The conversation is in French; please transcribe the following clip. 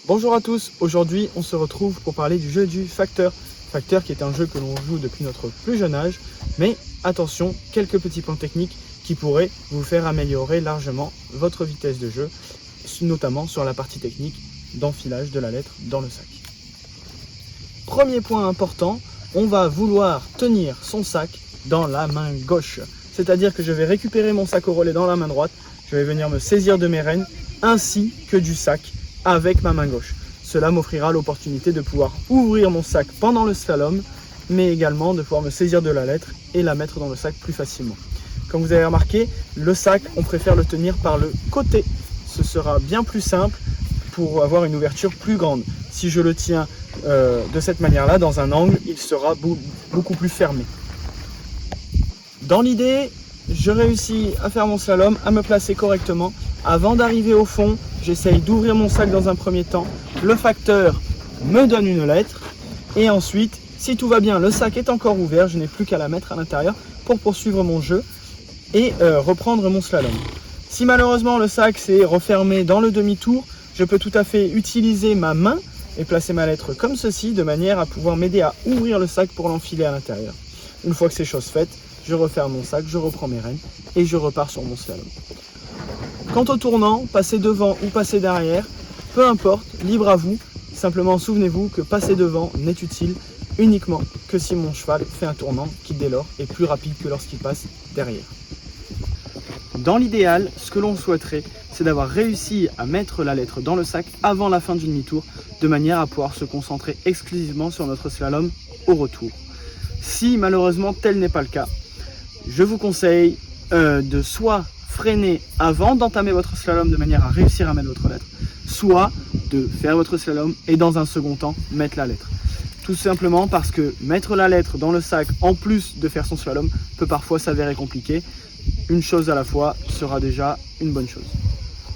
Bonjour à tous, aujourd'hui on se retrouve pour parler du jeu du Facteur. Facteur qui est un jeu que l'on joue depuis notre plus jeune âge, mais attention, quelques petits points techniques qui pourraient vous faire améliorer largement votre vitesse de jeu, notamment sur la partie technique d'enfilage de la lettre dans le sac. Premier point important, on va vouloir tenir son sac dans la main gauche. C'est-à-dire que je vais récupérer mon sac au relais dans la main droite, je vais venir me saisir de mes rênes ainsi que du sac avec ma main gauche. Cela m'offrira l'opportunité de pouvoir ouvrir mon sac pendant le slalom, mais également de pouvoir me saisir de la lettre et la mettre dans le sac plus facilement. Comme vous avez remarqué, le sac, on préfère le tenir par le côté. Ce sera bien plus simple pour avoir une ouverture plus grande. Si je le tiens de cette manière-là, dans un angle, il sera beaucoup plus fermé. Dans l'idée, je réussis à faire mon slalom, à me placer correctement. Avant d'arriver au fond, j'essaye d'ouvrir mon sac dans un premier temps. Le facteur me donne une lettre. Et ensuite, si tout va bien, le sac est encore ouvert. Je n'ai plus qu'à la mettre à l'intérieur pour poursuivre mon jeu et reprendre mon slalom. Si malheureusement le sac s'est refermé dans le demi-tour, je peux tout à fait utiliser ma main et placer ma lettre comme ceci, de manière à pouvoir m'aider à ouvrir le sac pour l'enfiler à l'intérieur. Une fois que c'est chose faite, je referme mon sac, je reprends mes rênes et je repars sur mon slalom. Quant au tournant, passer devant ou passer derrière, peu importe, libre à vous. Simplement souvenez-vous que passer devant n'est utile uniquement que si mon cheval fait un tournant qui dès lors est plus rapide que lorsqu'il passe derrière. Dans l'idéal, ce que l'on souhaiterait, c'est d'avoir réussi à mettre la lettre dans le sac avant la fin du demi-tour, de manière à pouvoir se concentrer exclusivement sur notre slalom au retour. Si malheureusement tel n'est pas le cas, je vous conseille de soit freiner avant d'entamer votre slalom de manière à réussir à mettre votre lettre, soit de faire votre slalom et dans un second temps mettre la lettre. Tout simplement parce que mettre la lettre dans le sac en plus de faire son slalom peut parfois s'avérer compliqué. Une chose à la fois sera déjà une bonne chose.